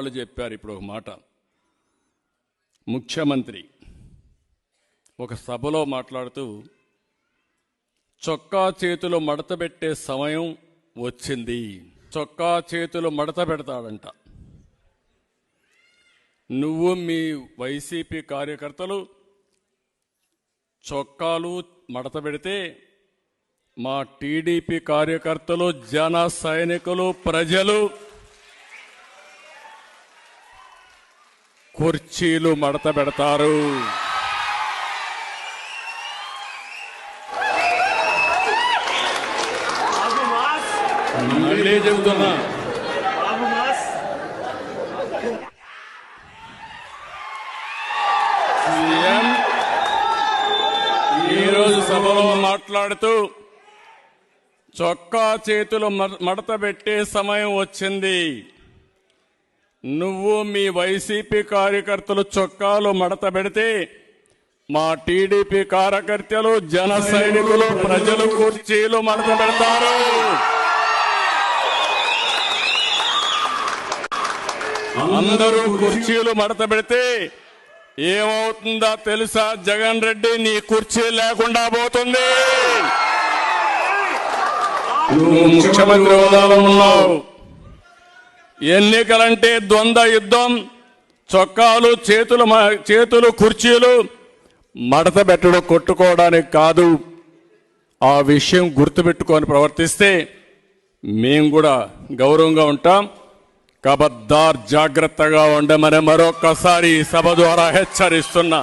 వాళ్ళు చెప్పారు. ఇప్పుడు ఒక మాట, ముఖ్యమంత్రి ఒక సభలో మాట్లాడుతూ చొక్కా చేతులు మడతబెట్టే సమయం వచ్చింది. చొక్కా చేతులు మడత పెడతాడంట. నువ్వు మీ వైసీపీ కార్యకర్తలు చొక్కాలు మడత పెడితే మా టీడీపీ కార్యకర్తలు, జన సైనికులు, ప్రజలు కుర్చీలు మడత పెడతారు. మళ్ళీ చెబుతున్నా, సీఎం ఈరోజు సభలో మాట్లాడుతూ చొక్కా చేతులు మడత పెట్టే సమయం వచ్చింది. నువ్వు మీ వైసీపీ కార్యకర్తలు చొక్కాలు మడత పెడితే మా టీడీపీ కార్యకర్తలు, జన సైనికులు, ప్రజలు కుర్చీలు మడత పెడతారు. అందరూ కుర్చీలు మడత పెడితే ఏమవుతుందో తెలుసా? జగన్ రెడ్డి నీ కుర్చీ లేకుండా పోతుంది. నువ్వు ముఖ్యమంత్రి హోదాలో ఉన్నావు. ఎన్నికలంటే ద్వంద్వ యుద్ధం. చొక్కాలు, చేతులు కుర్చీలు మడత పెట్టడం కొట్టుకోవడానికి కాదు. ఆ విషయం గుర్తుపెట్టుకొని ప్రవర్తిస్తే మేము కూడా గౌరవంగా ఉంటాం. కబద్దార్, జాగ్రత్తగా ఉండమని మరొక్కసారి సభ ద్వారా హెచ్చరిస్తున్నా.